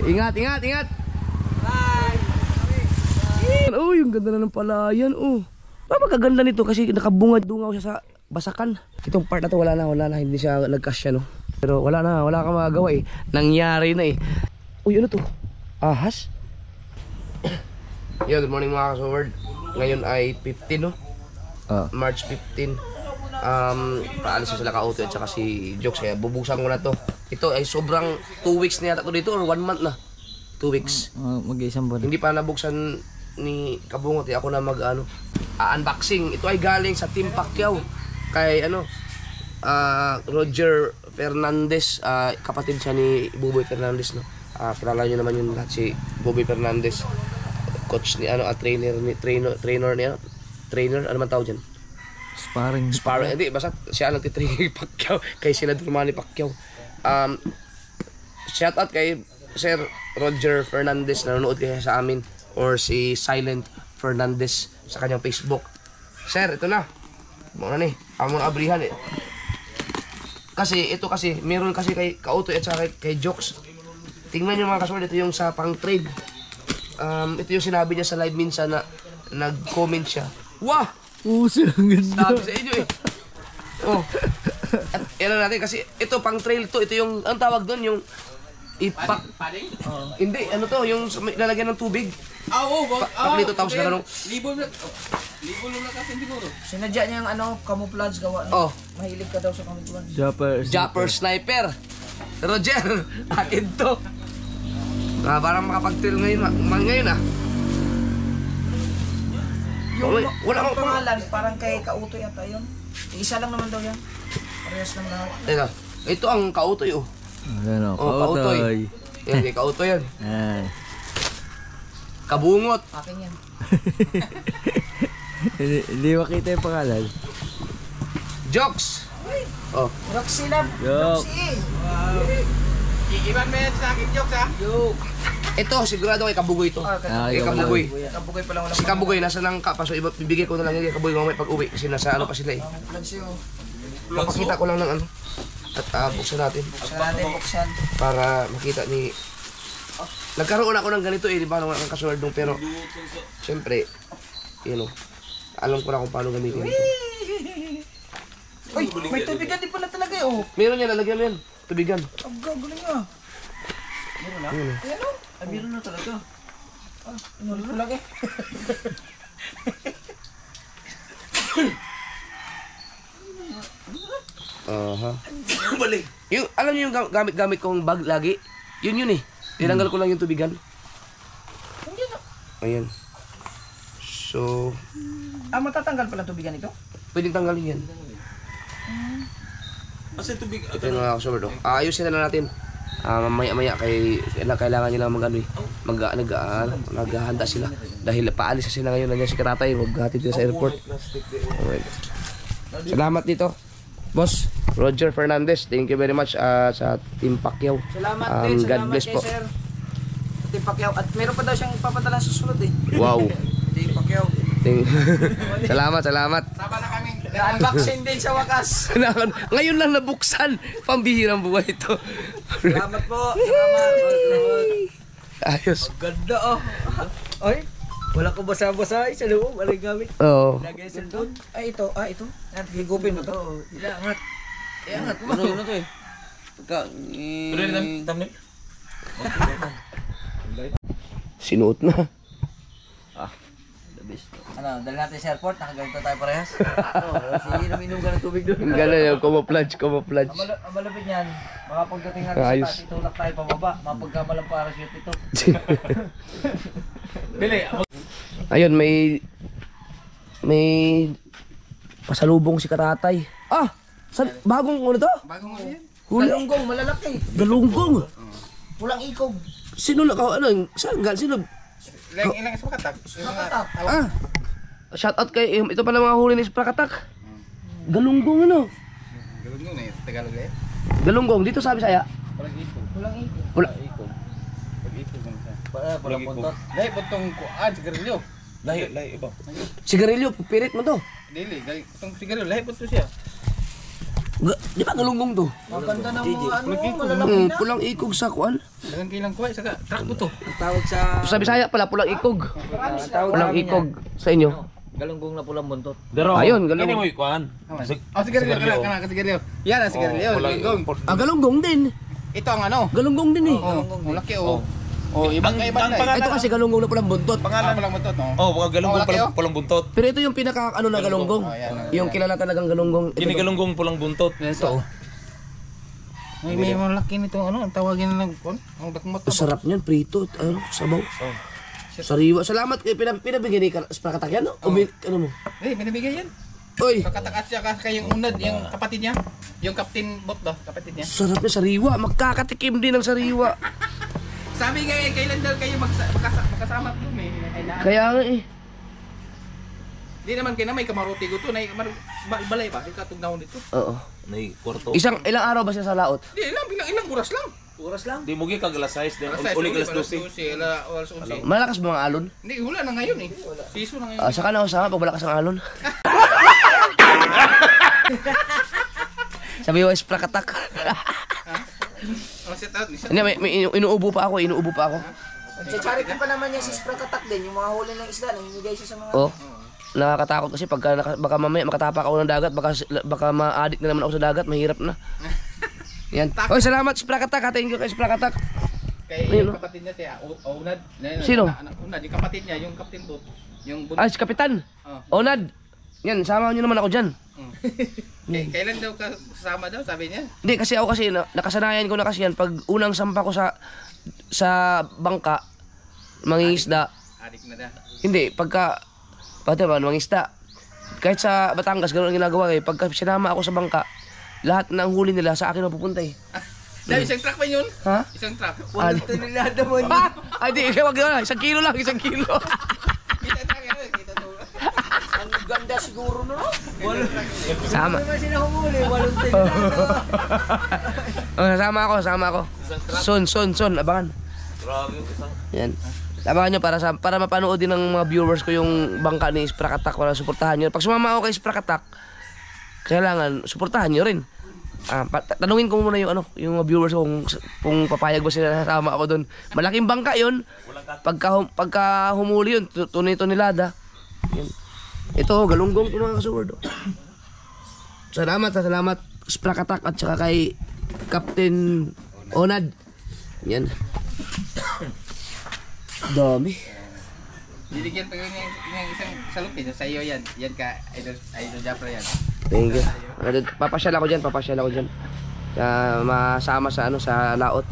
Ingat, ingat, ingat. Oh, yung ganda na ng palayan. Oh, parang magaganda nito kasi nakabunga-dungaw siya sa basakan. Itong part na to wala na. Hindi siya nagkasya, no? Pero wala ka magagawa eh. Nangyari na eh. Uy, ano to? Ahas? Yo, good morning mga kasoward. Ngayon ay 15, no? March 15. Paalis na sila ka-auto at saka si Jokes. Kaya bubuksan ko na to. Ito ay sobrang 2 weeks na yata to dito or 1 month na. 2 weeks. Mag-iisang buwan. Hindi pa nabuksan ni Kabungot. Ako na unboxing. Ito ay galing sa Team Pacquiao. Kay Roger Fernandez. Kapatid siya ni Buboy Fernandez, no? Kilala nyo naman yun lahat, si Buboy Fernandez. Coach ni trainer niya. Trainer, ano man tawag dyan? Sparring. Hindi, basta siya nagtitrain kay Pacquiao. Kay sila Manny Pacquiao. Shout out kay Sir Roger Fernandez na nanonood kayo sa amin. Or si Silent Fernandez sa kanyang Facebook. Sir, ito na. Muna ni. Amo na abrihan eh. Kasi, meron kasi kay Kautoy at saka kay Jokes. Tingnan nyo mga kasword, ito yung sa pang-trade. Ito yung sinabi niya sa live minsan na nag-comment siya. Wah! Puso, ang ganda. Sabi sa inyo eh. Oh. At yan natin kasi ito pang-trail to. Ito yung, ang tawag doon, yung Padding? Hindi, ano to, yung lalagyan ng tubig. Paglito tapos na ganun. Libo na kasi siguro. Sinadya niya yung camouflage gawa. Oh. Mahilig ka daw sa camouflage. Japper Sniper. Roger, akin to. Parang makapag-trail ngayon ah. Yung wala akong pangalan, parang kay Kautoy yata yun. Isa lang naman daw yan. Parehas lang lahat. Teka, ito ang Kautoy oh. Ano, Kautoy. Yan, kay Kautoy yan. Kabungot. Akin yan. Hindi makita yung pangalan. Jokes. Oh. Roxy lang. Roxy. Iban mo yan sa akin, Jokes ha? Ito, sigurado kay Kabugoy ito. Kay Kabugoy. Kabugoy pa lang wala. Si Kabugoy nasa nang kapaso, bibigay ko na lang yan kay Kabugoy mamaya pag-uwi kasi nasa pa sila eh. Papakita ko lang ng ano. At buksan natin. Buksan. Para makita ni... Nagkaroon ako ng ganito eh, di ba naman ang kasunod nung pero... Siyempre, alam ko na kung paano gamitin ito. Uy, may tubigan din pala talaga eh oh. Meron yan, lalagyan mo yan. Tubigan. Ang gaguling nga. Meron na? Ayan o. Ay, meron na talaga. Inulit ko lang eh. Yung, alam niyo yung gamit kong bag lagi? Yun eh. Tinanggal ko lang yung tubigan. Ayan. So... matatanggal pala tubigan ito? Pwedeng tanggalin yan. Kasi tubig... Ito yung mga kasunod. Ayusin na natin. Mamaya-maya kailangan nila naghahanda sila. Dahil paalis na sila ngayon. Nandiyan si Karatay. Maghatid sila sa airport. Alright. Salamat dito. Boss, Roger Fernandez, thank you very much sa Team Pacquiao. Salamat din, God bless po. Sir. Team Pacquiao. At meron pa daw siyang papadala sa susunod eh. Wow. Team Pacquiao. Salamat. Sama na kami. Na-unboxing din sa wakas. Ngayon lang nabuksan. Pambihirang buhay ito. Salamat po. Salamat. Ayos. Ganda oh. Ay, wala ko basa-basa sa loob. Ano yung gamit? Oo. Lagay sa doon. Ay, ito. Ito. Higupin mo to. Iangat. Iangat mo. Ano to eh? Pero yung thumbnail? Sinuot na. The best. Ano, dali natin sa airport. Nakaganito tayo parehas. Sige, naminum ka ng tubig doon. Gano'n yung camouflage. Ang malapit niyan, mga pagdating natin sa taas, itulak tayo pababa. Mapagkamalang parachute ito. Bili. Ayun, may pasalubong si Karatay. Bagong ano to? Bagong ano yan? Galunggong, malalaki. Galunggong. Pulang ikog. Sino sino? Ilang sa makatak? Shout out kay ito pala mga huli ni Prakatak. Galunggong ano? Galunggong na yun, Tagalog eh. Galunggong dito sa Bisaya. Pulang ikog. Pulang ikog. Ikog. Pag-ikog lang siya. Pulang puntot. Lahi potong kuan, sigarilyo. Lahi iba. Sigarilyo, pirit mo to. Dili, potong sigarilyo, lahi potong siya. Di ba galunggong to? Maganda ng mga malalaki na. Pulang ikog sa kuan. Dagang kilang kuha, saka truck mo to. Ang tawag sa... Sa Bisaya pala pulang ikog. Ang tawag Pulang namin ikog yan. sa inyo. Galunggong na pulang buntot. Ayun, galunggong. Kini mo ikuan. Sigarilyo, kana sigarilyo. Yan ang sigarilyo, galunggong. Ah, galunggong din. Ito ang ano. Galunggong din eh. Oh, laki oh. Oh, ibang kaiba na. Ito kasi galunggong na pulang buntot. Pangalan lang mo to, no? Oh, mga galunggong laki, oh. pulang buntot. Pero ito yung pinaka ano na galunggong. Oh, yan. Yung kilala talagang galunggong. Kini galunggong pulang buntot. Ito. May malaki nito ano, ang tawagin ng kon, ang dakmat. Sarap niyan, prito, ano, sabaw. Sariwa. Salamat kay pinabigyan ni Sprakatak yan, no? Ano mo? Eh, binibigay yan. Oy, Kakatak siya kay yung unad, yung kapatid niya. Yung Captain Bot daw, kapatid niya. sarap na sariwa. Magkakatikim din ng sariwa. Sabi nga kailan daw kayo magkasama doon eh. Ay na. Kaya nga eh. Di naman kayo na may kamaruti ko to, na balay ba? Di katugnaw nito. Oo. Nay kwarto. Ilang araw ba siya sa laot? Di ilang oras lang. Oras lang. Di mo gi kag alas 6 din. Alas Uli alas 12. 12. Alas 11. Malakas ba mga alon? Hindi, wala na ngayon eh. Siso na ngayon. Saka na ako sama pag malakas ang alon. Sabi ko, Sprakatak. Oh, set out. Hindi, may inuubo pa ako. Charity pa naman niya si Sprakatak din. Yung mga huli ng isda, namimigay siya sa mga... Oh. Nakakatakot kasi pagka baka mamaya makatapak ako ng dagat, baka ma-addict na naman ako sa dagat, mahirap na. Yan. Oy, salamat Sprakatak. Thank you kay Sprakatak. Kay Ayun, yung kapatid niya si Onad. Sino? Onad, yung kapatid niya, yung Captain Bot. Yung Ah, si Kapitan. Oh. Onad. Yan, sama niyo naman ako diyan. Kailan daw kasama daw, sabi niya? Hindi kasi ako kasi nakasanayan ko na kasi yan pag unang sampa ko sa bangka mangingisda. Adik na da. Hindi, pati ba mangingisda. Kahit sa Batangas ganoon ang ginagawa eh. Pagka sinama ako sa bangka, lahat ng huli nila sa akin mapupunta eh. Dahil isang truck pa yun? Ha? Isang truck. Walang tonelada mo yun. Ay, di, wag na. 1 kilo lang, 1 kilo. Kita truck yan, kita to. Ang ganda siguro no? Sama. Ano naman sila humuli? Walang tonelada. Sama ako. Son, abangan. Grabe yung isang. Yan. Abangan nyo para mapanood din ng mga viewers ko yung bangka ni Sprakatak para suportahan nyo. Pag sumama ako kay Sprakatak, kailangan suportahan nyo rin. Tanungin ko muna yung yung viewers ko kung papayag ba sila na sama ako doon. Malaking bangka 'yon. Pagka humuli 'yun, tunay-tonelada. Yan. Ito galunggong to mga kasuward. Salamat Sprakatak at saka kay Captain Onad. Yan. Dami. Diligyan pa yun yung isang salupin. Sa iyo yan. Yan ka, Idol Japra yan. Thank you. Papasyal ako dyan. Masama sa laot.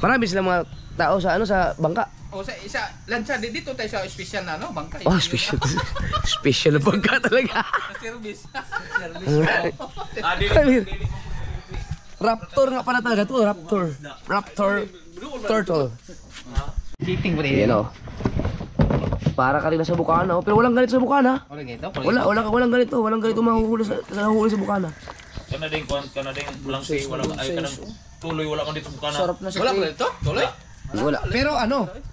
Marami silang mga tao sa bangka. O sa isa, lansa, dito tayo sa special na bangka. Oh, special. Special na bangka talaga. Service. Raptor nga pala talaga to, Raptor turtle. Cheating ba Yan o. Para ka rin nasa bukana, pero walang ganito sa bukana. Walang ganito mahuhuli sa bukana. Kana ding kuan, kana ding lang si wala ay kanang tuloy wala man dito bukana. Sarap na Wala ba ito? Tuloy? Wala. Pero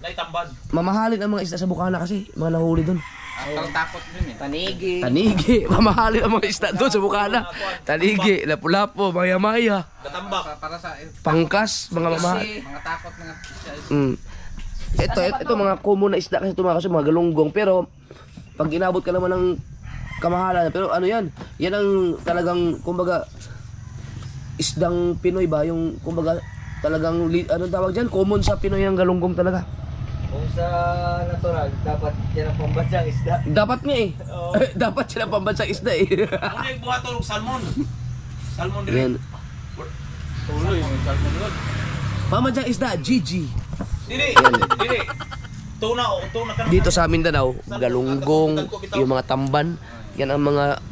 Nay tambad. mamahalin ang mga isda sa bukana kasi, mga nahuli doon. Ang takot din eh. Tanigi. Mamahalin ang mga isda doon sa bukana. Tanigi, lapu-lapu, maya-maya, Tambak. Para sa pangkas, mga mamahal. mga takot mga Ito mga common na isda kasi mga galunggong, pero pag inabot ka naman ng kamahalan, pero ano yan ang talagang kumbaga isdang Pinoy ba, yung kumbaga talagang anong tawag dyan, common sa Pinoy ang galunggong talaga. Kung sa natural, dapat yan ang pambansang isda. Dapat nga eh. Dapat sila pambansang isda eh. Ano yung buhat og salmon? Salmon dire. Yan. tuloy. Pambansang isda, Gigi. Dili. Tuna ka. Dito sa Mindanao, galunggong, yung mga tamban, yan ang mga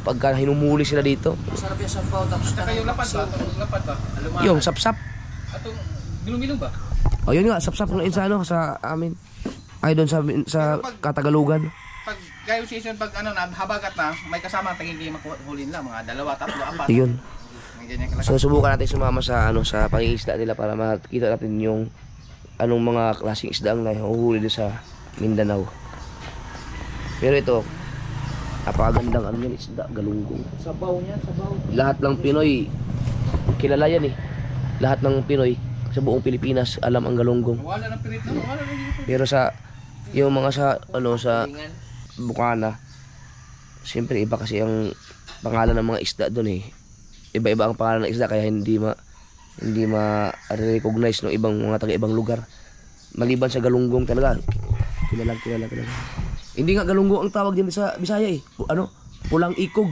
pagka hinumuli sila dito. Masarap yung sampaw tapos Saka yung lapad ba? Alumaan. Yung sapsap. Atong gilong-gilong ba? O yun nga, sapsap ng insano sa amin. Ay doon sa Katagalugan. Pag gayo season, pag habagat na, may kasama taging kayo makuhulin lang, mga 2, 3, 4. Yun. May ganyan kalaki. So subukan natin sumama sa sa pangingisda nila para makita natin yung anong mga klaseng isda ang nahuhuli doon sa Mindanao. Pero ito, Napakagandang ano yan, isda, galunggong. Sabaw niya, sabaw. Lahat ng Pinoy, kilala yan eh. Lahat ng Pinoy sa buong Pilipinas alam ang galunggong. Wala ng pirit na, wala na dito. Pero sa, yung mga sa, ano, sa Bukana, siyempre iba kasi ang pangalan ng mga isda doon eh. Iba-iba ang pangalan ng isda kaya hindi ma-recognize ng ibang mga taga-ibang lugar. Maliban sa galunggong talaga. Kilala talaga. Hindi nga galunggong ang tawag diyan sa Bisaya eh. Ano? Pulang ikog.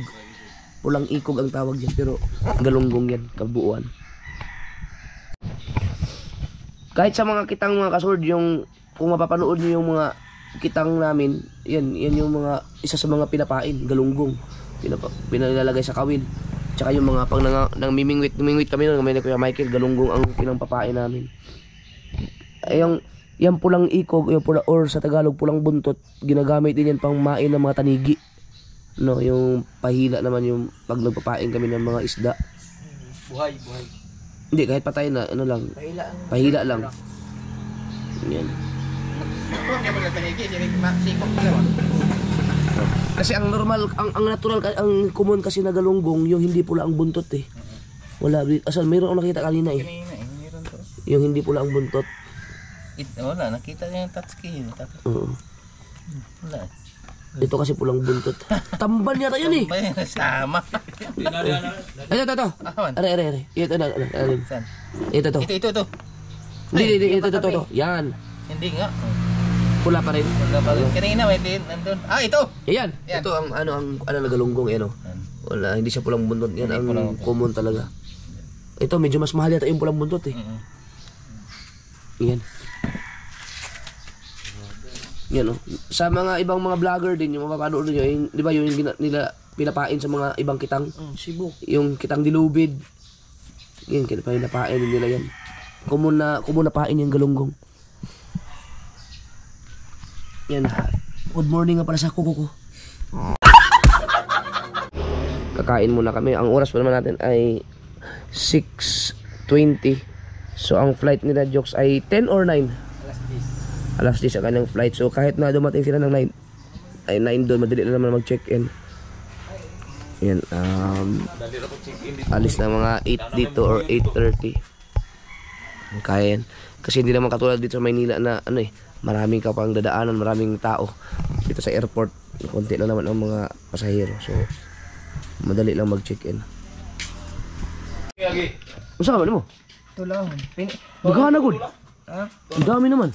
Pulang ikog ang tawag diyan pero galunggong yan, kabuuan. Kahit sa mga kitang mga kasword, yung kung mapapanood niyo yung mga kitang namin, yan yung mga isa sa mga pinapain, galunggong. Pinalalagay sa kawil. Tsaka yung mga pag namimingwit kami noon, kami ni Kuya Michael, galunggong ang pinampapain namin. Ay yung pulang ikog, yung pula, or sa Tagalog pulang buntot, ginagamit din yan pang main ng mga tanigi. No, yung pahila naman yung pag nagpapain kami ng mga isda. Buhay. Hindi, kahit patay na, ano lang, pahila lang. Yan. Ako, hindi mo lang tanigi, sikok pala. Kasi ang normal, ang natural, ang common kasi na galunggong, yung hindi pula ang buntot eh. Wala, asal, mayroon akong nakita kanina eh. Kanina eh, meron to. Yung hindi pula ang buntot. Wala, nakita niya yung touchscreen. Oo. Wala. Ito kasi pulang buntot. Tambal yata yun eh. Sama. Ito. Awan. Are. Ito. Saan? Ito. Ito. Hindi, ito. Yan. Hindi nga. Pula pa rin. Wala pa rin. Kanina may din, nandun. Ah, ito! Yan. Yan. Ito ang na galunggong eh no. Wala, hindi siya pulang buntot. Yan ang common talaga. Ito medyo mas mahal yata yung pulang buntot eh. Yan. Yan oh. Sa mga ibang mga vlogger din yung mapapanood niyo, di ba yung nila pinapain sa mga ibang kitang. Cebu. Yung kitang dilubid. Yan, pinapain din nila yan. Common na pain yung galunggong. Yan. Good morning nga pala sa kuko ko. Kakain muna kami. Ang oras pa naman natin ay 6:20. So ang flight nila Jokes ay 10 or 9? Alas 10 ang kanyang flight. So kahit na dumating sila ng 9, ay 9 doon, madali na naman mag-check-in. Yan. Alis na mga 8 dito or 8:30. Kaya yan. Kasi hindi naman katulad dito sa Maynila na ano eh, maraming kapang dadaanan, maraming tao. Dito sa airport, konti lang naman ang mga pasahero. So, madali lang mag-check-in. Usa ka mo? Ito lang. Daghan agad. Ha? Ang dami naman.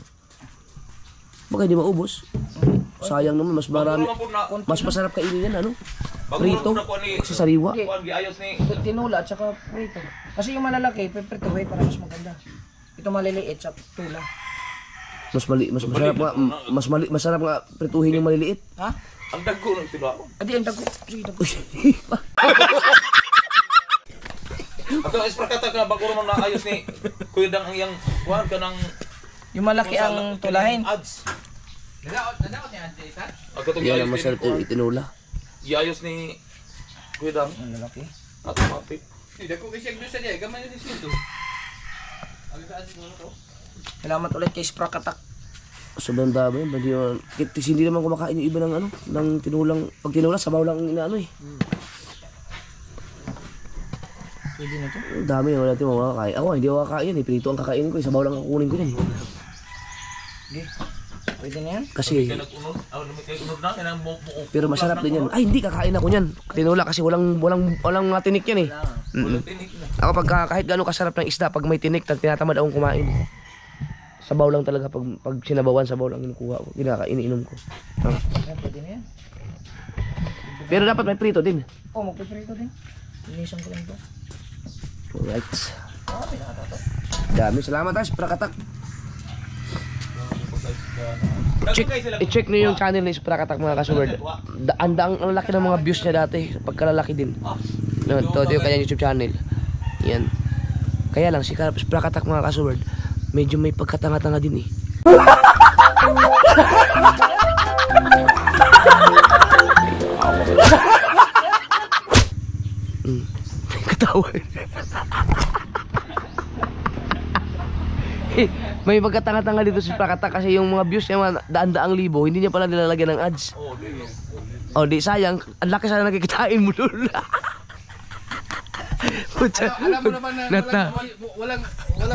Baka hindi maubos. Sayang naman, mas marami. Mas masarap kainin yan, ano? Prito. Kasi sariwa. Tinula at saka prito. Kasi yung malalaki, piprituhin para mas maganda. Ito maliliit sa tula. Masarap nga prituhin yung maliliit. Ha? Ang dago ng tinao. Adi, ang dago. Sige, dago. Ato esprakata ka bago naman naayos ni Kuya Dang ang yang kuhan ka ng Yung malaki ang tulahin. ads. Nadaot niya, Jason? Ato to Yan ang masarap yung itinula. iayos ni Kuya Dang Ang lalaki. at mapit. Hindi ko kasi doon sa diya, gamay na si Sinto. Ano sa asin mo to? Salamat ulit kay Sprakatak. Sobrang dami. Hindi naman kumakain yung iba ng ano, ng tinulang. Pag tinula, sabaw lang ang inaano eh. Pwede na to. Ang dami yung natin makakain. Ako hindi ako kakain yan eh. Prito ang kakainin ko eh. Sabaw lang ang kukunin ko yan eh. Okay. Pwede na yan? Kasi, Kaya nag-unod, nag-unod na kaya mo. pero masarap din yan. Ay hindi, kakain ako yan. Tinula kasi walang tinik yan eh. Tinik na. Ako kahit gano'ng kasarap ng isda, pag may tinik, tinatamad akong kumain. Sabaw lang talaga. Pag sinabawan, sabaw lang kinukuha ko. Iniinom ko. Yan, pwede na yan. Pero dapat may prito din. Oh, magpiprito din. Linisan ko lang ito. Alright. Dami. Salamat tayo. Prakatak. I-check niyo yung channel ni Prakatak mga kasuward. Ang laki ng mga views niya dati. Pagkalalaki din. No, ito yung kanyang YouTube channel. Yan. Kaya lang si Prakatak mga kasuward, medyo may pagkatanga-tanga din eh. Katawa. May pagkatanga-tanga dito si Prakatak kasi yung mga views niya daan-daang libo, hindi niya pala nilalagyan ng ads. O di sayang, ang laki sana nakikitain mo doon. Alam mo naman na walang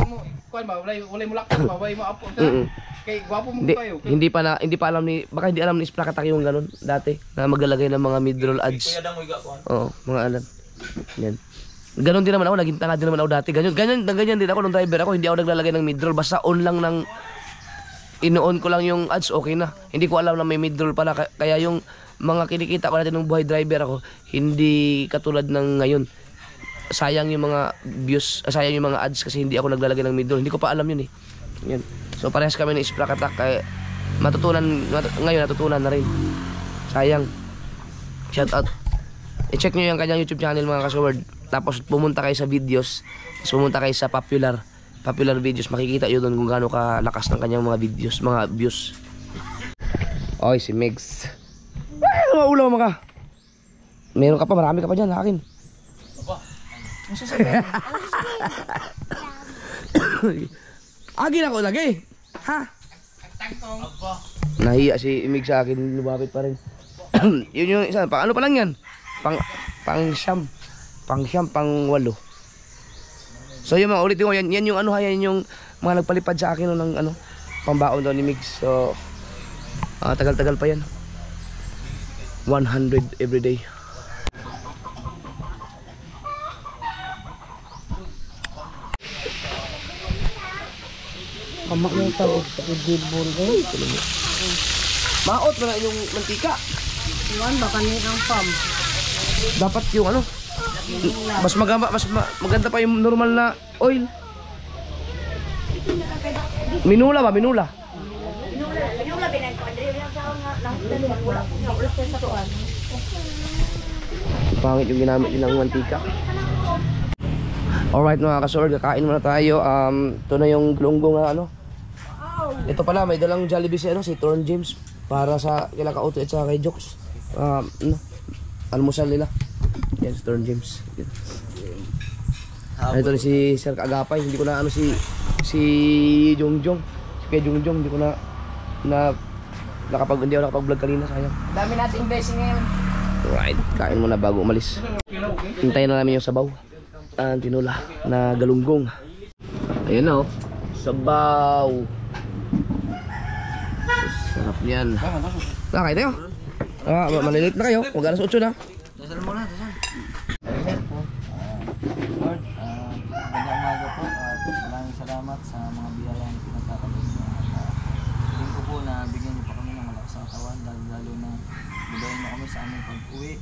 mo kuan ba, walay mo lakad ba, walay mo apo. Kay gwapo mo kayo. Hindi pa alam ni, baka hindi alam ni Sprakatak yung ganun dati na maglalagay ng mga mid-roll ads. Kuya dang wiga kuan. Oo, mga alam. Yan. Ganon din naman ako, naging tanga din naman ako dati. Ganyan din ako nung driver ako, hindi ako naglalagay ng mid-roll. Basta on lang ng, ino-on ko lang yung ads, okay na. Hindi ko alam na may mid-roll pala. Kaya yung mga kinikita ko natin nung buhay driver ako, hindi katulad ng ngayon. Sayang yung mga views, sayang yung mga ads kasi hindi ako naglalagay ng mid-roll. Hindi ko pa alam yun eh. Yan. So parehas kami ng Sprakatak, kaya ngayon natutunan na rin. Sayang. Shout out. I-check nyo yung kanyang YouTube channel mga kasword. Tapos pumunta kayo sa videos. Tapos pumunta kayo sa popular videos. Makikita yun doon kung gaano kalakas ng kanyang mga videos, mga views. Oy, si Megs. Ay, maulaw mo ka. Meron ka pa, marami ka pa dyan, akin. Agin ako lagi. Ha? Nahiya si Mig sa akin, lumapit pa rin. Yun yung isa, pang ano pa lang yan? Pang siyam, pang walo. So yung mga ulitin ko, yan yung ano, yan yung mga nagpalipad sa akin ng ano, pambaon daw ni Mig. So tagal-tagal pa yan. 100 everyday. Kamak na yung tawag sa billboard guys. Maot na yung mantika. Iwan baka ni ang farm. Dapat yung ano, mas maganda pa yung normal na oil. Minula ba? Minula binan ko. Pangit yung ginamit nilang mantika. Alright mga kasword, kakain muna tayo. Ito na yung glonggong na ano. Ito pala, may dalang Jollibee si Torn James para sa kila Kauto at sa kay Jokes. Almusal nila. Yan si Torn James. Ito na si Sir Kaagapay. Hindi ko na ano si Jongjong. Si kay Jongjong hindi ko na hindi ako nakapag-vlog kanina, sayang. Dami nating blessing ngayon. Alright, kain muna bago umalis. Hintayin na namin yung sabaw. Tinula na galunggong. Ayun na oh. Sabaw. Sarap yan. Nakakay tayo. Malilit na kayo. Huwag alas 8 na. Dasal muna, dasal. Lord, magandang umaga po at maraming salamat sa mga biyayang pinagkakaroon niyo. Hingin ko po na bigyan niyo pa kami ng malakas na katawan, lalo na bilayan niyo kami sa aming pag-uwi.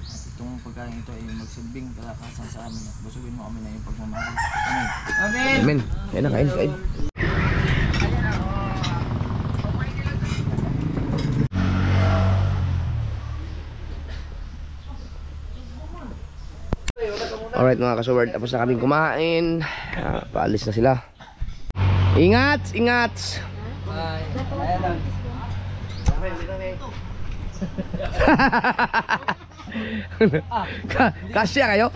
At itong pagkain ito ay magsilbing kalakasan sa amin at busugin mo kami na yung pagmamahal. Amen. Amen. Amen. Kaya na, kain. Alright mga kasword, tapos na kaming kumain. Paalis na sila. Ingat! Kasya kayo?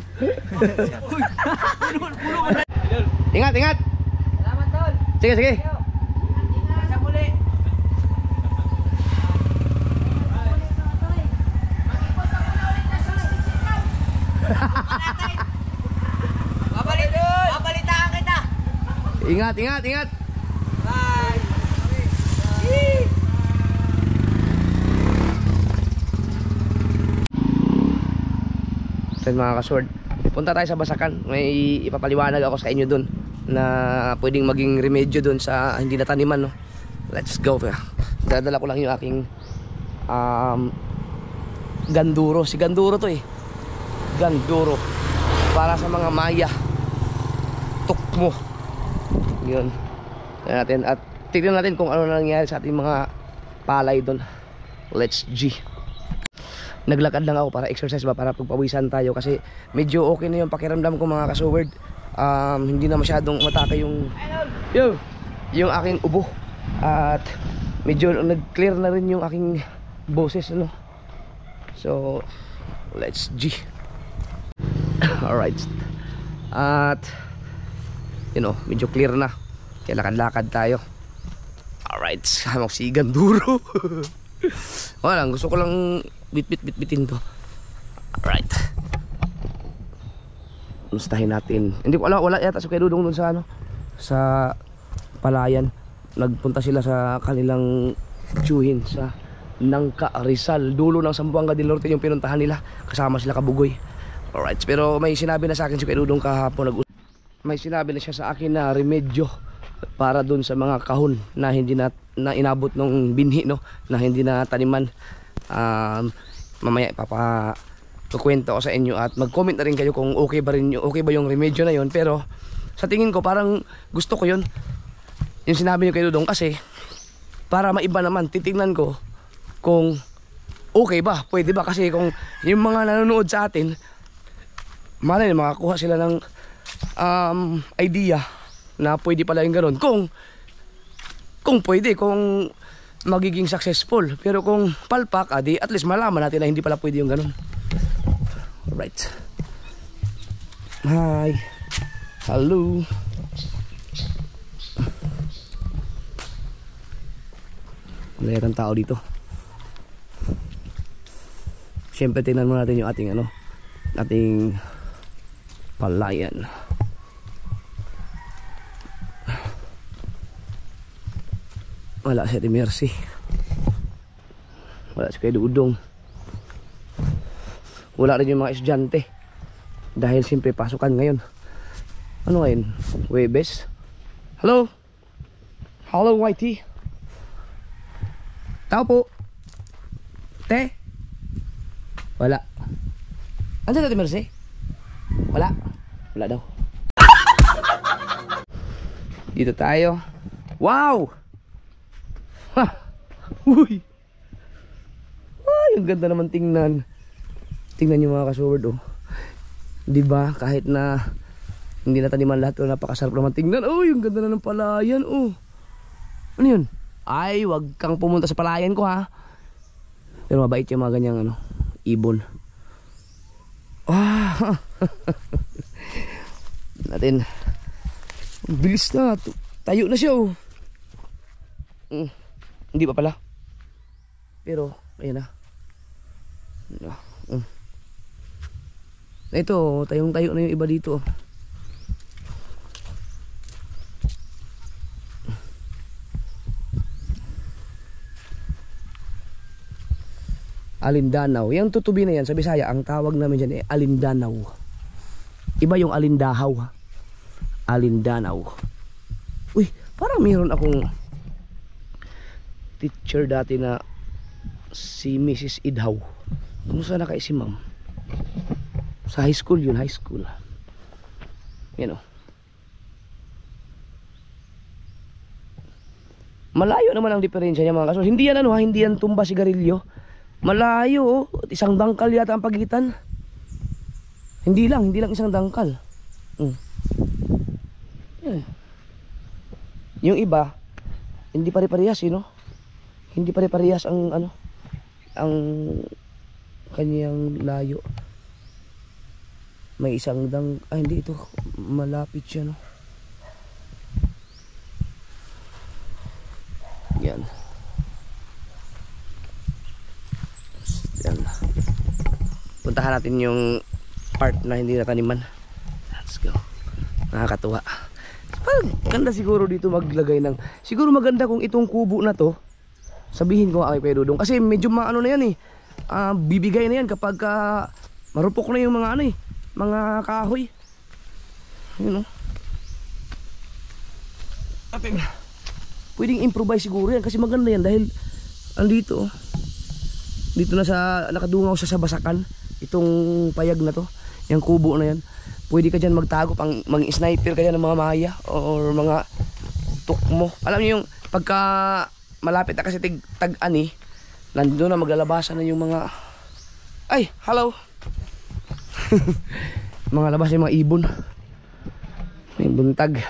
Ingat! Salamat tol. Sige. Sa muli. Babalitaan kita. Ingat! Bye. So mga kasword, punta tayo sa Basakan. May ipapaliwanag ako sa inyo dun na pwedeng maging remedyo dun sa hindi nataniman, no? Let's go. Dadala ko lang yung aking ganduro. Si ganduro to eh. Ganduro para sa mga maya. Tukmo. Yun. Natin at tignan natin kung ano nangyari sa ating mga palay doon. Let's G. Naglakad lang ako para exercise ba, para pagpawisan tayo kasi medyo okay na yung pakiramdam ko mga kasword. Hindi na masyadong matake yung aking ubo at medyo nag-clear na rin yung aking boses, ano. So let's G. Alright. At medyo clear na. Kaya lakad-lakad tayo. Alright, sama ko si Ganduro. Wala lang, gusto ko lang bit-bitin to. Alright. Mustahin natin. Hindi ko wala yata si Kuya Dudong dun sa ano, sa Palayan. Nagpunta sila sa kanilang tiyuhin sa Nangka, Rizal. Dulo ng Zamboanga del Norte yung pinuntahan nila. Kasama sila Kabugoy. Alright, pero may sinabi na sa akin si Kuya Dudong kahapon. May sinabi na siya sa akin na remedyo para dun sa mga kahon na hindi na inabot ng binhi, no, na hindi na taniman. Mamaya kukwento ko sa inyo at mag-comment na rin kayo kung okay ba yung remedyo na yon. Pero sa tingin ko parang gusto ko yun, yung sinabi niyo kay Dudong, kasi para maiba naman, titingnan ko kung okay ba, pwede ba, kasi kung yung mga nanonood sa atin malay makakuha sila ng idea na pwede pala yung ganun, kung pwede, kung magiging successful. Pero kung palpak, adi at least malaman natin na hindi pala pwede yung ganun. Alright. Hi. Hello. Wala yatang tao dito. Siyempre tingnan mo natin yung ating ating Palayan. Wala si Ate Mercy. Wala si Kuya Dudong. Wala rin yung mga estudyante. Dahil siyempre pasukan ngayon. Ano ngayon? Huwebes? Hello? Hello, Whitey? Tao po? Te? Wala. Andiyan Ate Mercy? Wala. Wala daw. Dito tayo. Wow! Ha! Uy! Ay, ang ganda naman tingnan. Tingnan nyo mga kasword, oh. Diba? Kahit na hindi na taniman lahat, oh, napakasarap naman tingnan. Uy, ang ganda na ng Palayan, oh. Ano yun? Ay, wag kang pumunta sa Palayan ko, ha. Pero mabait yung mga ganyang ibon. Ah! Natin. Bilis na. Tayo na siya, oh. Hindi pa pala. Pero, ayan na. Ito, tayong-tayo na yung iba dito. Alindanaw. Yung tutubi na yan, sa Bisaya, ang tawag namin dyan alindanaw. Iba yung alindahaw. Alindanaw. Uy, parang mayroon akong teacher dati na si Mrs. Idhaw. Kumusta na kayo si ma'am? Sa high school yun, high school. Yan o. Malayo naman ang diferensya niya mga kaso. Hindi yan hindi yan tumba sigarilyo. Malayo, isang dangkal yata ang pagitan. Hindi lang isang dangkal. Yan. Yung iba, hindi pare-parehas, hindi pare-parehas ang ang kanyang layo. May isang hindi ito, malapit siya, Yan. Yan. Puntahan natin yung part na hindi nataniman. Let's go. Nakakatuwa. Ganda siguro dito maglagay ng, siguro maganda kung itong kubo na to, sabihin ko kay Kuya Dudong, kasi medyo na yan bibigay na yan kapag marupok na yung mga mga kahoy. Pwedeng improvise siguro yan kasi maganda yan dahil andito dito na sa nakadungaw sa basakan itong payag na to, yung kubo na yan. Pwede ka dyan magtago, mag-sniper ka dyan ng mga maya or mga tukmo. Alam niyo yung pagka malapit na kasi tag-ani, nandun na maglalabasan na yung mga, ay, hello. Mga labas yung mga ibon. May buntag.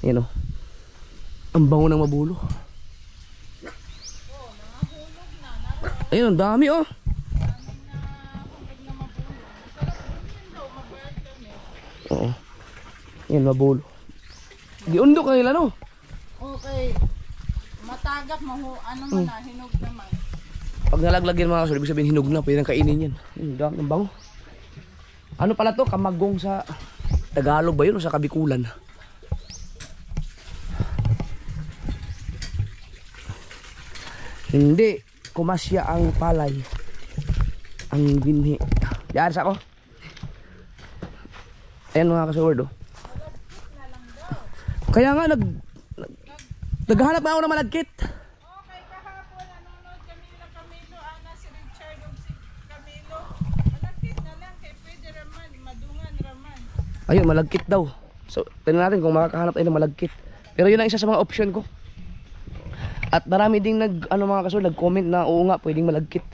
Yan o. Ang bango ng mabulo. Ayun, ang dami oh. Oo. Yan, mabulo. Giundok na nila, no? Okay. Mata agap mo, ano man na, hinog naman. Pag nalaglagyan mga kasul, ibig sabihin hinog na, pwede nang kainin yan. Dami ng bango. Ano pala to? Kamagong sa Tagalog ba yun o sa Kabikulan? Hindi. Kumasya ang palay. Ang binhi. Diyan sa ako. Ayan mga kasaward oh. Kaya nga naghahanap na ako ng malagkit. Okay, kahapon, nanonood kami nila Camilo, Ana, si Richard, o si Camilo. Malakit na lang, kay pwede raman, madungan raman. Ayun, malagkit daw. So, tingnan natin kung makakahanap tayo ng malagkit. Pero yun ang isa sa mga option ko. At marami ding mga kaso, nag-comment na oo nga, pwedeng malagkit.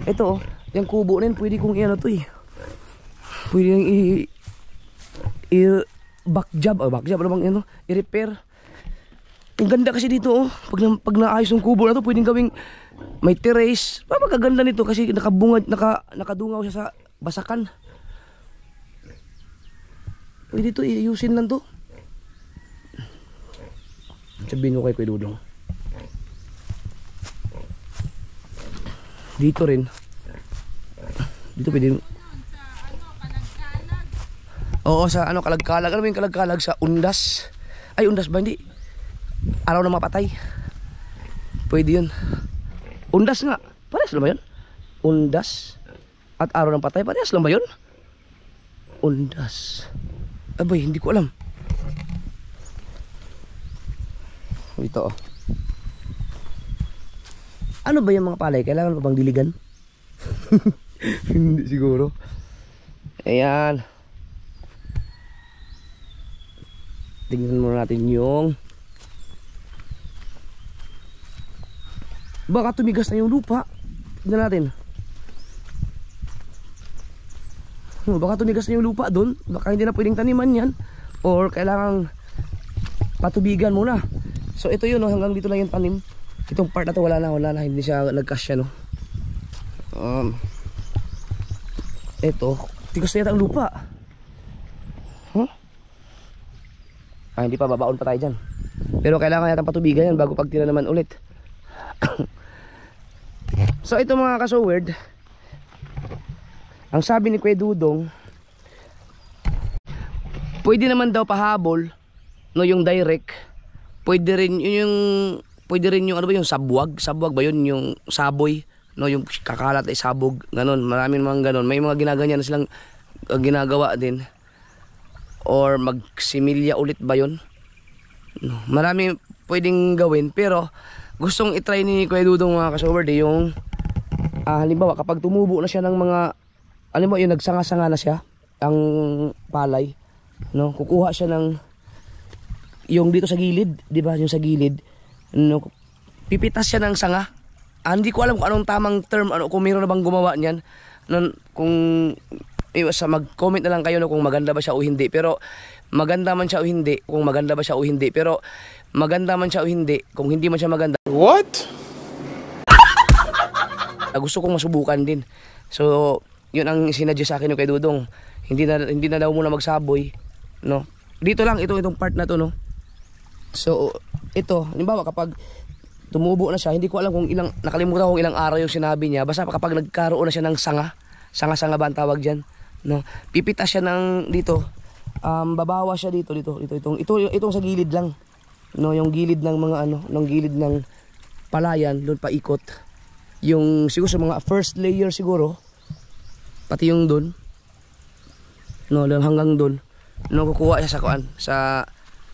Ito oh, yung kubo na yun, pwede kong i-ano to eh. Pwede yung backjab, ano bang ano, i-repair. Ang ganda kasi dito oh, pag naayos yung kubo na to, pwedeng gawing may terrace. Magaganda nito kasi nakadungaw siya sa basakan. Pwede ito, iusin lang to. Sabihin ko kay Kuya Dudong. Dito rin. Dito pwede. Oo, sa ano, kalagkalag. Ano ba yung kalagkalag? Sa undas. Ay, undas ba? Hindi. Araw na mapatay. Pwede yun. Undas nga. Parehas lang ba yun? Undas at araw ng patay. Parehas lang ba yun? Undas. Abay, hindi ko alam. Ito oh. Ano ba yung mga palay? Kailangan pa bang diligan? Hindi siguro. Ayan. Tingnan muna natin yung baka tumigas na yung lupa. Tingnan natin. Baka tumigas na yung lupa doon. Baka hindi na pwedeng taniman yan. Or kailangang patubigan muna. So ito yun, no? Hanggang dito lang yung tanim. Itong part na to wala na. Hindi siya nagkasya, no? Ito, tigas na yata ang lupa. Huh? Hindi pa, babaon pa tayo dyan. Pero kailangan yata patubigan yan bago pag tinanaman ulit. So ito mga kasoward, ang sabi ni Kuya Dudong, pwede naman daw pahabol, no, yung direct. Pwede rin yung ano ba yung sabwag ba yun, yung saboy, no, yung kakalat ay sabog, ganon. Maraming mga ganon. May mga ginaganyan na silang ginagawa din. Or magsimilya ulit ba yun? No, marami pwedeng gawin, pero gustong itry ni Kuya Dudong mga kasoward yung halimbawa kapag tumubo na siya ng mga, alam mo yung nagsanga-sanga na siya ang palay, no, kukuha siya ng yung dito sa gilid, di ba, yung sa gilid, no, pipitas siya ng sanga. Hindi ko alam kung anong tamang term, ano, kung mayroon na bang gumawa niyan, no, kung mag-comment na lang kayo, no, kung maganda ba siya o hindi. Pero maganda man siya o hindi, kung maganda ba siya o hindi. Pero maganda man siya o hindi, kung hindi man siya maganda. What? Gusto kong masubukan din. So, yun ang sinadya sa akin yung Kay Dudong. Hindi na daw muna magsaboy, no. Dito lang itong part na to, no. So, ito, halimbawa kapag tumubo na siya, hindi ko alam kung ilang, nakalimutan kung ilang araw yung sinabi niya. Basta kapag nagkaroon na siya ng sanga ba ang tawag diyan, no. Pipitas siya ng dito. Babawa siya dito itong sa gilid lang, no, yung gilid ng mga ano, ng gilid ng palayan, doon paikot. Yung siguro sa mga first layer siguro, pati yung doon, no, hanggang doon, no, kukuha siya sa kuan, sa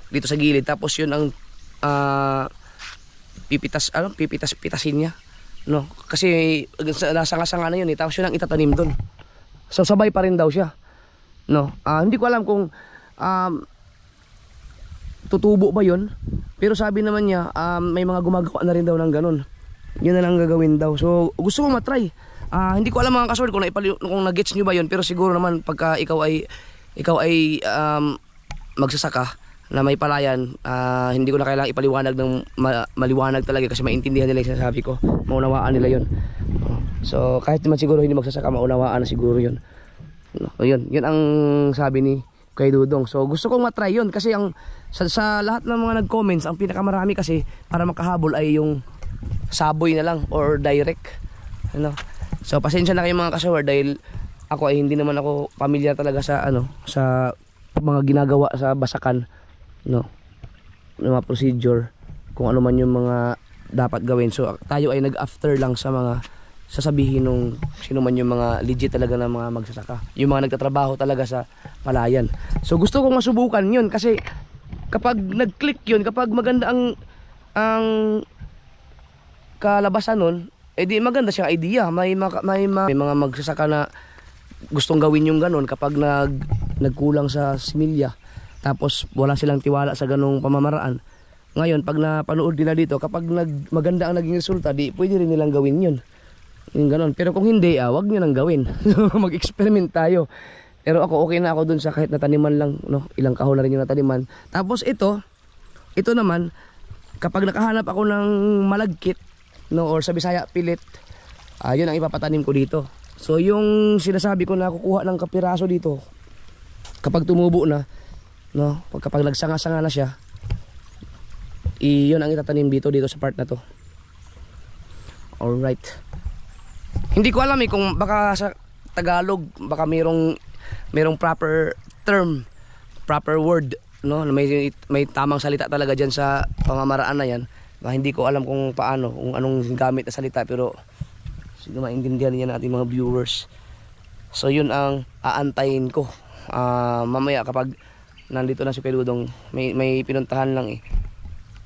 dito sa gilid, tapos yun ang pipitasin niya, no, kasi nasanga-sanga na yun eh, tapos yun ang itatanim doon. So sabay pa rin daw siya, no. Hindi ko alam kung tutubo ba yun, pero sabi naman niya may mga gumagawa na rin daw ng ganun. Yun na lang gagawin daw. So gusto ko matry. Hindi ko alam mga kasword kung nag-gets nyo ba yun, pero siguro naman pagka ikaw ay magsasaka na may palayan, hindi ko na kailangang ipaliwanag ng maliwanag talaga kasi maintindihan nila yung sinasabi ko, maunawaan nila yun. So kahit naman siguro hindi magsasaka, maunawaan na siguro yun. Yun ang sabi ni Kay Dudong. So gusto kong matry yun kasi ang sa lahat ng mga nag-comments, ang pinakamarami kasi para makahabol ay yung saboy na lang or direct. Ano? So pasensya na kayo mga kasawar dahil ako ay hindi naman ako familiar talaga sa sa mga ginagawa sa basakan, no. Mga procedure, kung ano man yung mga dapat gawin. So tayo ay nag-after lang sa mga sasabihin nung sino man yung mga legit talaga na mga magsasaka, yung mga nagtatrabaho talaga sa palayan. So gusto kong masubukan yun kasi kapag nag-click yun, kapag maganda ang kalabasan nun, di maganda siyang idea. May mga magsasaka na gustong gawin yung ganon kapag nagkulang sa similya, tapos wala silang tiwala sa ganong pamamaraan. Ngayon pag napanood nila dito, kapag maganda ang naging resulta, di pwede rin nilang gawin yun, yung ganon. Pero kung hindi, wag nyo nang gawin. Mag-experiment tayo. Pero ako okay na ako dun sa kahit nataniman lang, no? Ilang kahon na rin yung nataniman. Tapos ito naman, kapag nakahanap ako ng malagkit, no, or sa Bisaya pilit, yun ang ipapatanim ko dito. So yung sinasabi ko na kukuha ng kapiraso dito, kapag tumubo na, no, kapag nagsanga-sanga na siya, yun ang itatanim dito sa part na to. Alright. Hindi ko alam kung baka sa Tagalog baka merong proper term, proper word, no, may tamang salita talaga diyan sa pamamaraan na yan. Hindi ko alam kung paano, kung anong gamit na salita, pero siguro maintindihan niya natin mga viewers. So yun ang aantayin ko. Mamaya kapag nandito na si Pedudong, may pinuntahan lang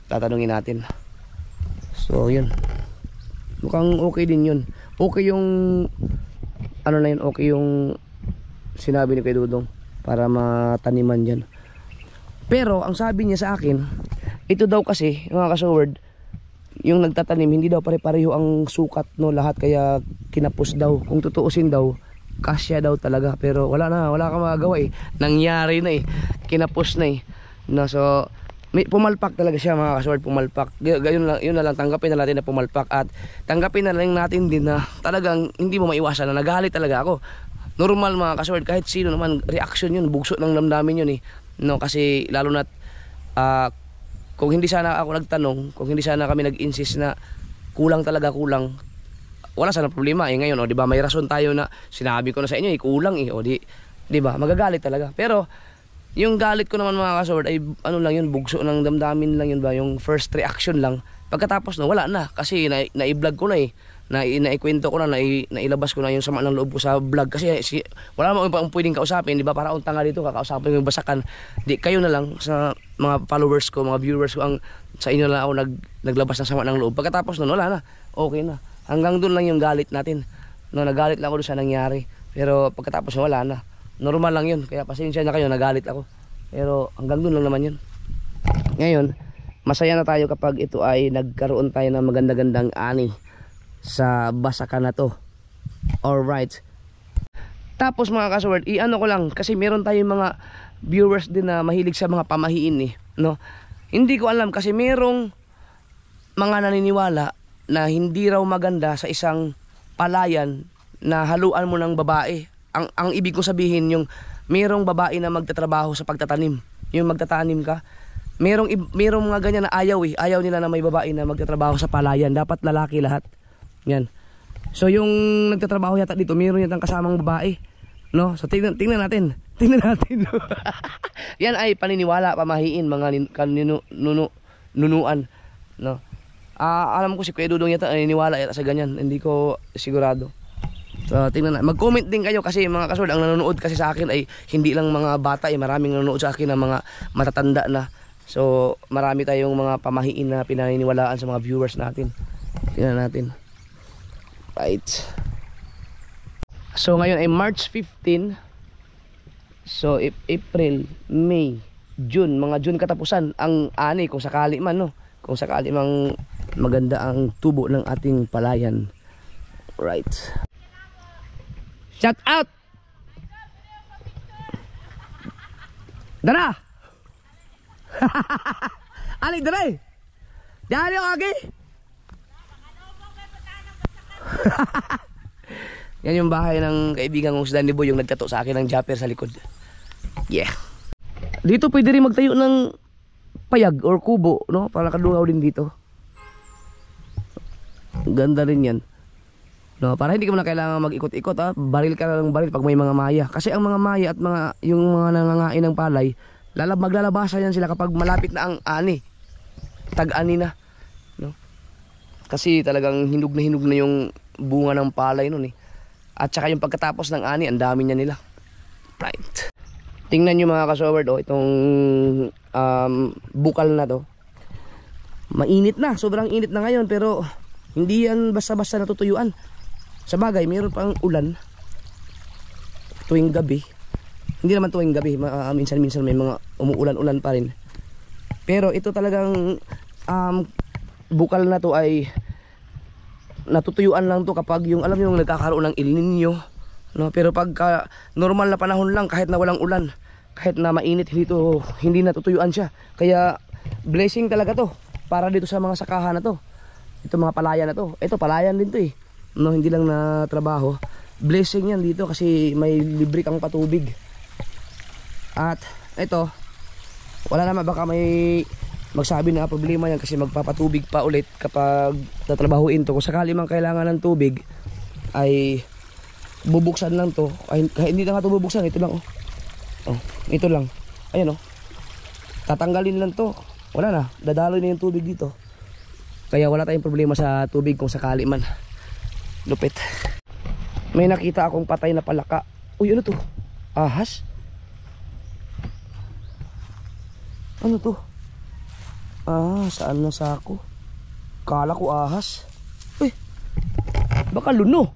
tatanungin natin. So yun, mukhang okay din yun. Okay yung okay yung sinabi ni Pedudong para mataniman dyan. Pero ang sabi niya sa akin, ito daw kasi mga kasaward, yung nagtatanim hindi daw pare-pareho ang sukat, no, lahat, kaya kinapos daw. Kung tutuusin daw, kasya daw talaga, pero wala kang magagawa nangyari na kinapos na no. So pumalpak talaga siya mga kasaward, pumalpak. Yun na lang, tanggapin na natin na pumalpak, at tanggapin na lang natin din na talagang hindi mo maiwasan na nagalit talaga ako. Normal mga kasaward, kahit sino naman, reaction yun, bugso ng damdamin yun no, kasi lalo na kung hindi sana ako nagtanong, kung hindi sana kami nag-insist na kulang, wala sana problema. Ngayon, di ba, may rason tayo na sinabi ko na sa inyo, kulang di ba, magagalit talaga. Pero yung galit ko naman mga kasaward ay lang yun, bugso ng damdamin lang yun ba, yung first reaction lang. Pagkatapos wala na, kasi na-i-vlog ko na naikwento ko na, nailabas ko na yung sama ng loob ko sa vlog. Kasi wala naman pang pwedeng kausapin, di ba? Para unta nga dito, kakausapin yung basakan. Kayo na lang, sa mga followers ko, mga viewers ko, sa inyo lang ako naglabas ng sama ng loob. Pagkatapos nun, wala na, okay na. Hanggang doon lang yung galit natin, no, nagalit lang ako doon sa nangyari. Pero pagkatapos wala na, normal lang yun. Kaya pasensya na kayo, nagalit ako. Pero hanggang doon lang naman yun. Ngayon, masaya na tayo kapag ito ay nagkaroon tayo ng maganda-gandang ani sa basakan na to. Alright. Tapos mga kasaward, ko lang, kasi meron tayong mga viewers din na mahilig sa mga pamahiin no. Hindi ko alam, kasi merong mga naniniwala na hindi raw maganda sa isang palayan na haluan mo ng babae. Ang ibig ko sabihin, yung merong babae na magtatrabaho sa pagtatanim, yung magtatanim ka, merong mga ganyan na ayaw nila na may babae na magtatrabaho sa palayan. Dapat lalaki lahat. Yan. So yung nagtatrabaho yata dito, meron yatang kasamang babae, no? So tingnan natin. Yan ay paniniwala, pamahiin, mga nunuan, no? Alam ko si Kuya Dudong yata naniniwala yata sa ganyan, hindi ko sigurado. So tingnan na. Mag-comment din kayo, kasi mga kasaward, ang nanonood kasi sa akin ay hindi lang mga bata, maraming nanonood sa akin na mga matatanda na. So marami tayong mga pamahiin na pinaniniwalaan sa mga viewers natin. Tingnan natin. Right. So ngayon ay March 15. So April, May, June, mga June katapusan ang ani, kung sakali man, no. Kung sakali mang maganda ang tubo ng ating palayan. Right. Shout out. Dara. Ali dara. Diyan yung agi. Yan yung bahay ng kaibigan kong si Danny Boy, yung nagtato sa akin ng japper sa likod. Yeah. Dito pwede rin magtayo ng payag or kubo, no? Para kadungaw din dito. Ganda rin yan. No, para hindi ka mo na kailangan mag-ikot-ikot ha. Baril ka lang baril pag may mga maya. Kasi ang mga maya at yung mga nangangain ng palay, maglalabasan yan sila kapag malapit na ang ani. Tag-ani na. No? Kasi talagang hinug na yung bunga ng palay nun eh. At saka yung pagkatapos ng ani, ang dami niya nila. Right. Tingnan nyo mga kasoward, itong bukal na to. Mainit na, sobrang init na ngayon, pero hindi yan basta-basta natutuyuan. Sa bagay, mayroon pang ulan tuwing gabi. Hindi naman tuwing gabi, minsan-minsan may mga umuulan-ulan pa rin. Pero ito talagang bukal na to ay natutuyuan lang to kapag yung alam yung nagkakaroon ng El Nino, no? Pero pagka normal na panahon lang, kahit na walang ulan, kahit na mainit, hindi natutuyuan siya. Kaya blessing talaga to para dito sa mga sakahan na to. Ito mga palayan na to. Ito palayan din to eh. No, hindi lang na trabaho. Blessing yan dito kasi may libre kang patubig. At ito, wala naman, baka may magsabi na problema yan kasi magpapatubig pa ulit kapag tatrabahuin to. Kung sakali man kailangan ng tubig ay bubuksan lang to. Ay, hindi na nga to bubuksan, ito lang ito lang. Ayan tatanggalin lang to. Wala na, dadaloy na yung tubig dito. Kaya wala tayong problema sa tubig kung sakali man. Lupit. May nakita akong patay na palaka. Uy, ano to? Ahas? Ano to? Saan na sako? Kala ko ahas. Uy, baka luno.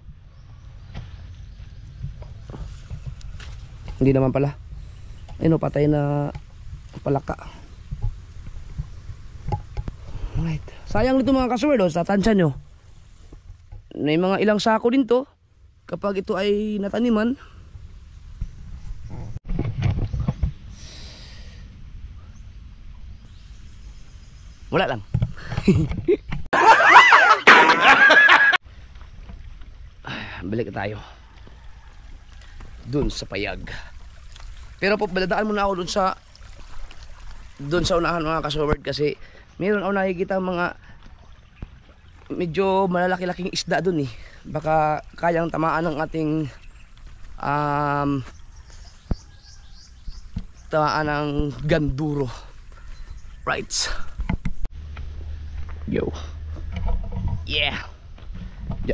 Hindi naman pala. Ayun, patay na palaka. Alright. Sayang nito mga kasword, sa tansya nyo. May mga ilang sako din to kapag ito ay nataniman. Wala lang. Balik tayo dun sa payag. Pero po baladaan muna ako dun sa unahan mga kasoward, kasi meron ako nakikita mga medyo malalaki-laking isda dun eh. Baka kayang tamaan ng ating tamaan ng ganduro. Right. Yo. Yeah.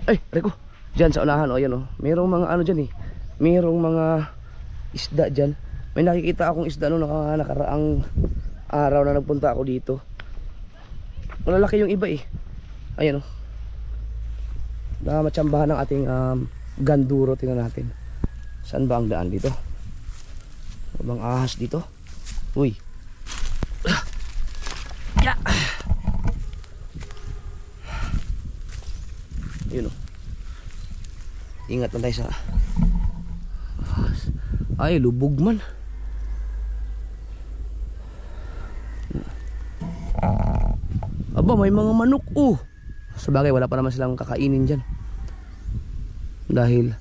Ay, reko. Diyan sa unahan, yan merong mga ano dyan eh. Merong mga isda dyan. May nakikita akong isda nung nakaraang araw na nagpunta ako dito. Malalaki yung iba eh. Ayan matsambahan ng ating ganduro. Tingnan natin. Saan ba ang daan dito? Abang ahas dito. Uy. Yeah. Yun ingat lang tayo sa ay lubog man. Aba, may mga manok sabagay wala pa naman silang kakainin dyan dahil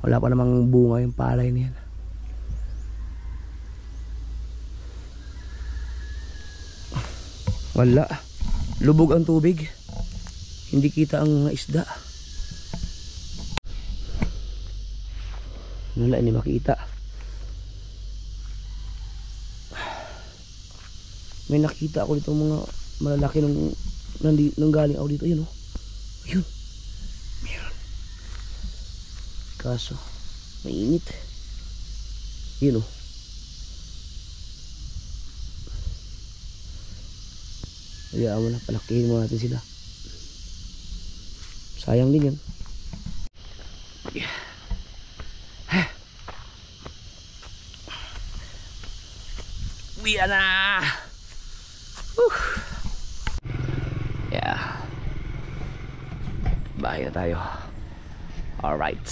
wala pa namang bunga yung palay niyan. Wala, lubog ang tubig, hindi kita ang mga isda. Wala ni makita. May nakita ako dito mga malalaki nung galing ako dito. Ayun ayun, meron, kaso mainit. Yun hayaan mo na, palakihin mo natin sila. Sayang din yan. Uwi na. Yeah. Bahay na tayo. Alright.